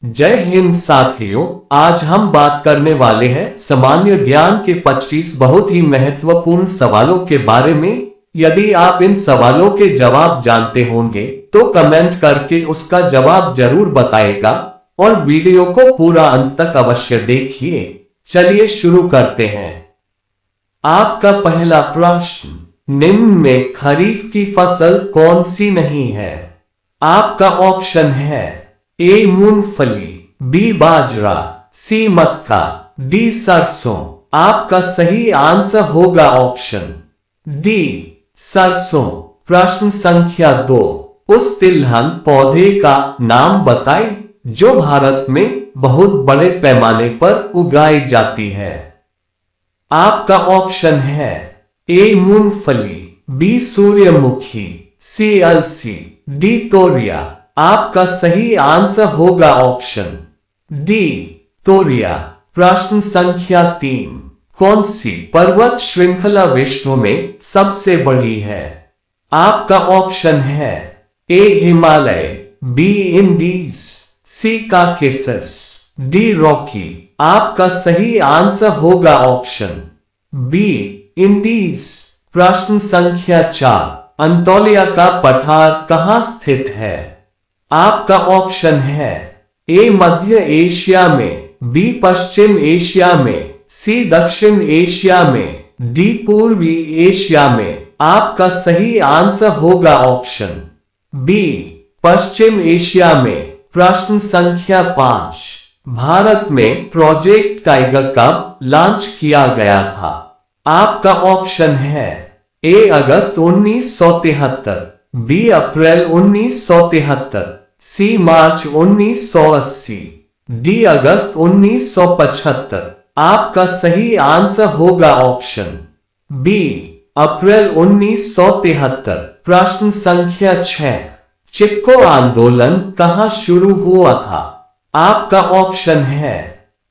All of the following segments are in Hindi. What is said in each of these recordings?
जय हिंद साथियों, आज हम बात करने वाले हैं सामान्य ज्ञान के 25 बहुत ही महत्वपूर्ण सवालों के बारे में। यदि आप इन सवालों के जवाब जानते होंगे तो कमेंट करके उसका जवाब जरूर बताएगा और वीडियो को पूरा अंत तक अवश्य देखिए। चलिए शुरू करते हैं। आपका पहला प्रश्न, निम्न में खरीफ की फसल कौन सी नहीं है? आपका ऑप्शन है ए मूंगफली, बी बाजरा, सी मक्का, डी सरसों। आपका सही आंसर होगा ऑप्शन डी सरसों। प्रश्न संख्या 2, उस तिलहन पौधे का नाम बताएं जो भारत में बहुत बड़े पैमाने पर उगाई जाती है। आपका ऑप्शन है ए मूंगफली, बी सूर्यमुखी, सी अलसी, डी तोरिया। आपका सही आंसर होगा ऑप्शन डी तोरिया। प्रश्न संख्या 3, कौन सी पर्वत श्रृंखला विश्व में सबसे बड़ी है? आपका ऑप्शन है ए हिमालय, बी इंडीज, सी काकेसस, डी रॉकी। आपका सही आंसर होगा ऑप्शन बी इंडीज। प्रश्न संख्या 4, अंतोलिया का पठार कहां स्थित है? आपका ऑप्शन है ए मध्य एशिया में, बी पश्चिम एशिया में, सी दक्षिण एशिया में, डी पूर्वी एशिया में। आपका सही आंसर होगा ऑप्शन बी पश्चिम एशिया में। प्रश्न संख्या 5, भारत में प्रोजेक्ट टाइगर कब लॉन्च किया गया था? आपका ऑप्शन है ए अगस्त 1973, बी अप्रैल 1973, सी मार्च 1980, डी अगस्त 1975। आपका सही आंसर होगा ऑप्शन बी अप्रैल 1973। प्रश्न संख्या 6, चिपको आंदोलन कहां शुरू हुआ था? आपका ऑप्शन है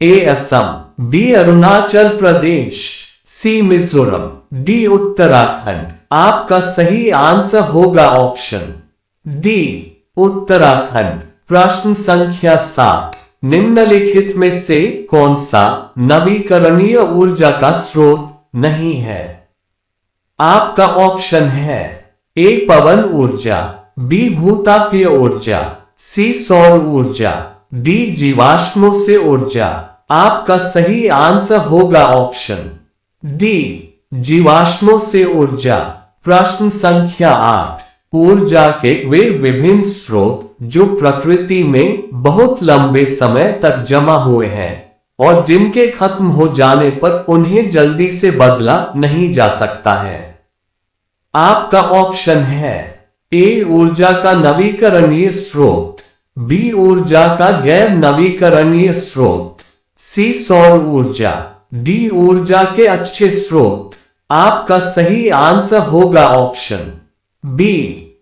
ए असम, बी अरुणाचल प्रदेश, सी मिजोरम, डी उत्तराखंड। आपका सही आंसर होगा ऑप्शन डी उत्तराखंड। प्रश्न संख्या 7, निम्नलिखित में से कौन सा नवीकरणीय ऊर्जा का स्रोत नहीं है? आपका ऑप्शन है ए पवन ऊर्जा, बी भूतापीय ऊर्जा, सी सौर ऊर्जा, डी जीवाश्मों से ऊर्जा। आपका सही आंसर होगा ऑप्शन डी जीवाश्मों से ऊर्जा। प्रश्न संख्या 8, ऊर्जा के वे विभिन्न स्रोत जो प्रकृति में बहुत लंबे समय तक जमा हुए हैं और जिनके खत्म हो जाने पर उन्हें जल्दी से बदला नहीं जा सकता है। आपका ऑप्शन है ए ऊर्जा का नवीकरणीय स्रोत, बी ऊर्जा का गैर नवीकरणीय स्रोत, सी सौर ऊर्जा, डी ऊर्जा के अच्छे स्रोत। आपका सही आंसर होगा ऑप्शन बी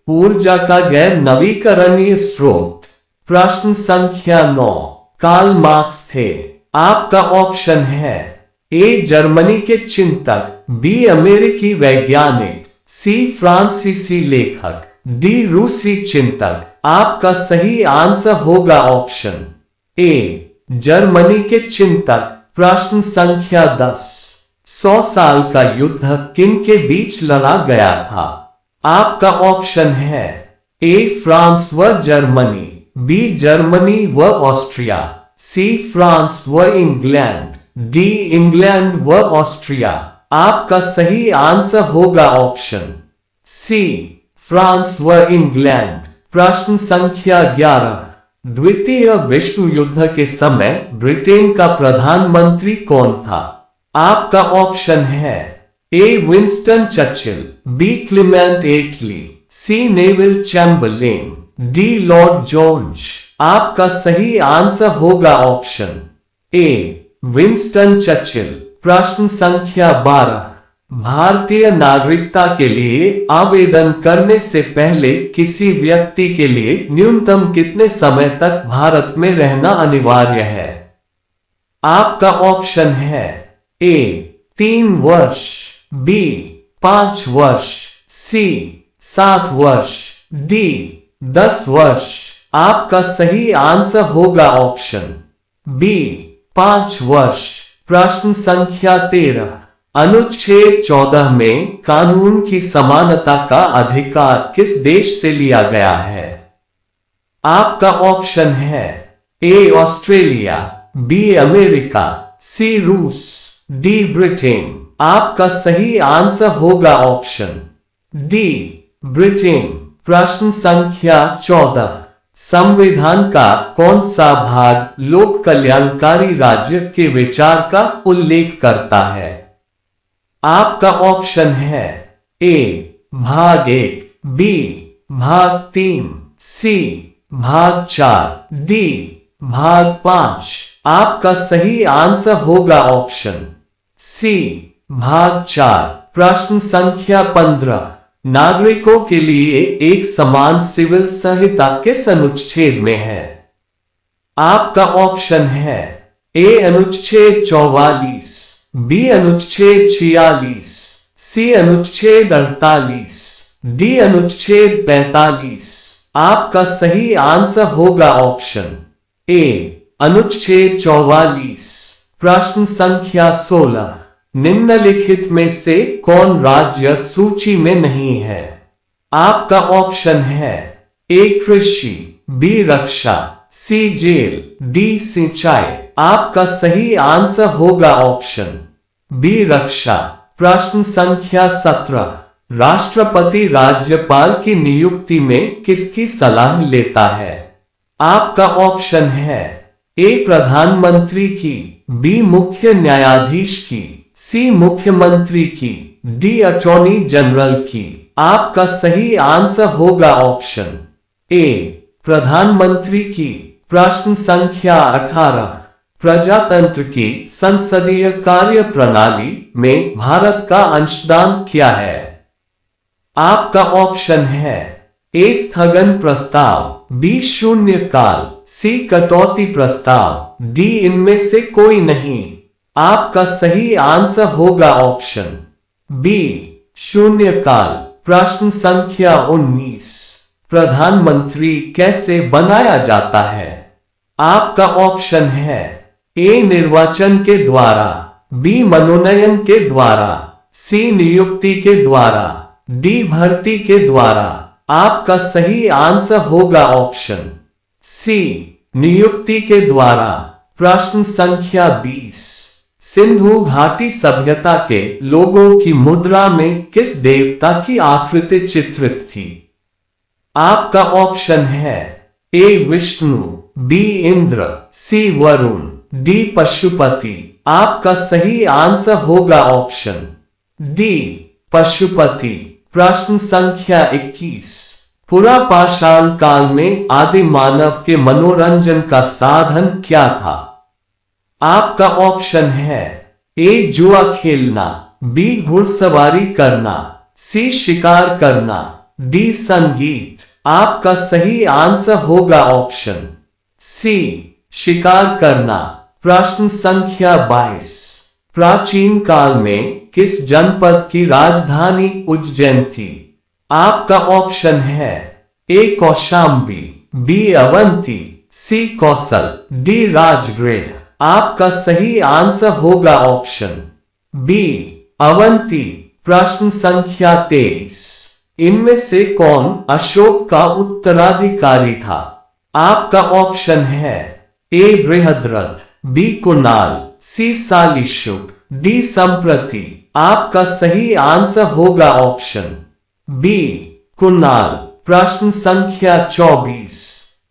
ऊर्जा का गैर नवीकरणीय स्रोत। प्रश्न संख्या 9, कार्ल मार्क्स थे। आपका ऑप्शन है ए जर्मनी के चिंतक, बी अमेरिकी वैज्ञानिक, सी फ्रांसीसी लेखक, डी रूसी चिंतक। आपका सही आंसर होगा ऑप्शन ए जर्मनी के चिंतक। प्रश्न संख्या 10, 100 साल का युद्ध किन के बीच लड़ा गया था? आपका ऑप्शन है ए फ्रांस व जर्मनी, बी जर्मनी व ऑस्ट्रिया, सी फ्रांस व इंग्लैंड, डी इंग्लैंड व ऑस्ट्रिया। आपका सही आंसर होगा ऑप्शन सी फ्रांस व इंग्लैंड। प्रश्न संख्या 11, द्वितीय विश्व युद्ध के समय ब्रिटेन का प्रधानमंत्री कौन था? आपका ऑप्शन है A Winston Churchill, B Clement Attlee, C Neville Chamberlain, D Lord George. आपका सही आंसर होगा ऑप्शन ए विंस्टन चर्चिल। प्रश्न संख्या 12, भारतीय नागरिकता के लिए आवेदन करने से पहले किसी व्यक्ति के लिए न्यूनतम कितने समय तक भारत में रहना अनिवार्य है? आपका ऑप्शन है ए 3 वर्ष, बी 5 वर्ष, सी 7 वर्ष, डी 10 वर्ष। आपका सही आंसर होगा ऑप्शन बी 5 वर्ष। प्रश्न संख्या 13। अनुच्छेद 14 में कानून की समानता का अधिकार किस देश से लिया गया है? आपका ऑप्शन है ए ऑस्ट्रेलिया, बी अमेरिका, सी रूस, डी ब्रिटेन। आपका सही आंसर होगा ऑप्शन डी ब्रिटेन। प्रश्न संख्या 14। संविधान का कौन सा भाग लोक कल्याणकारी राज्य के विचार का उल्लेख करता है? आपका ऑप्शन है ए भाग 1, बी भाग 3, सी भाग 4, डी भाग 5। आपका सही आंसर होगा ऑप्शन सी भाग 4। प्रश्न संख्या 15। नागरिकों के लिए एक समान सिविल संहिता किस अनुच्छेद में है? आपका ऑप्शन है ए अनुच्छेद 44, बी अनुच्छेद 46, सी अनुच्छेद 48, डी अनुच्छेद 45। आपका सही आंसर होगा ऑप्शन ए अनुच्छेद 44। प्रश्न संख्या 16। निम्नलिखित में से कौन राज्य सूची में नहीं है? आपका ऑप्शन है ए कृषि, बी रक्षा, सी जेल, डी सिंचाई। आपका सही आंसर होगा ऑप्शन बी रक्षा। प्रश्न संख्या 17। राष्ट्रपति राज्यपाल की नियुक्ति में किसकी सलाह लेता है? आपका ऑप्शन है ए प्रधानमंत्री की, बी मुख्य न्यायाधीश की, सी मुख्यमंत्री की, डी अटॉर्नी जनरल की। आपका सही आंसर होगा ऑप्शन ए प्रधानमंत्री की। प्रश्न संख्या 18। प्रजातंत्र की संसदीय कार्य प्रणाली में भारत का अंशदान क्या है? आपका ऑप्शन है ए स्थगन प्रस्ताव, बी शून्यकाल, सी कटौती प्रस्ताव, डी इनमें से कोई नहीं। आपका सही आंसर होगा ऑप्शन बी शून्यकाल। प्रश्न संख्या 19। प्रधानमंत्री कैसे बनाया जाता है? आपका ऑप्शन है ए निर्वाचन के द्वारा, बी मनोनयन के द्वारा, सी नियुक्ति के द्वारा, डी भर्ती के द्वारा। आपका सही आंसर होगा ऑप्शन सी नियुक्ति के द्वारा। प्रश्न संख्या 20। सिंधु घाटी सभ्यता के लोगों की मुद्रा में किस देवता की आकृति चित्रित थी? आपका ऑप्शन है ए विष्णु, बी इंद्र, सी वरुण, डी पशुपति। आपका सही आंसर होगा ऑप्शन डी पशुपति। प्रश्न संख्या 21। पुरापाषाण काल में आदि मानव के मनोरंजन का साधन क्या था? आपका ऑप्शन है ए जुआ खेलना, बी घुड़सवारी करना, सी शिकार करना, डी संगीत। आपका सही आंसर होगा ऑप्शन सी शिकार करना। प्रश्न संख्या 22। प्राचीन काल में किस जनपद की राजधानी उज्जैन थी? आपका ऑप्शन है ए कौशाम्बी, बी अवंती, सी कौशल, डी राजगृह। आपका सही आंसर होगा ऑप्शन बी अवंती। प्रश्न संख्या 23। इनमें से कौन अशोक का उत्तराधिकारी था? आपका ऑप्शन है ए बृहद्रथ, बी कुणाल, सी सालिशुक, डी संप्रति। आपका सही आंसर होगा ऑप्शन बी कुणाल। प्रश्न संख्या 24।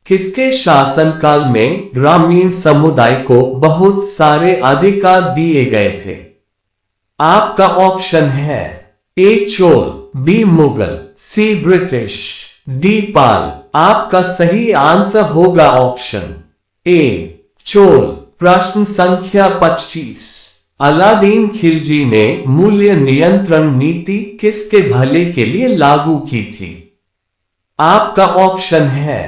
किसके शासनकाल में ग्रामीण समुदाय को बहुत सारे अधिकार दिए गए थे? आपका ऑप्शन है ए चोल, बी मुगल, सी ब्रिटिश, डी पाल। आपका सही आंसर होगा ऑप्शन ए चोल। प्रश्न संख्या 25। अलादीन खिलजी ने मूल्य नियंत्रण नीति किसके भले के लिए लागू की थी? आपका ऑप्शन है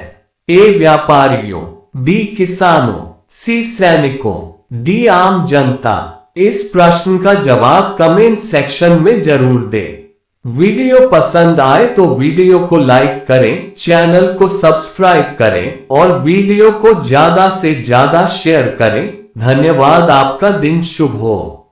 ए व्यापारियों, बी किसानों, सी सैनिकों, डी आम जनता। इस प्रश्न का जवाब कमेंट सेक्शन में जरूर दे। वीडियो पसंद आए तो वीडियो को लाइक करें, चैनल को सब्सक्राइब करें और वीडियो को ज्यादा से ज्यादा शेयर करें। धन्यवाद। आपका दिन शुभ हो।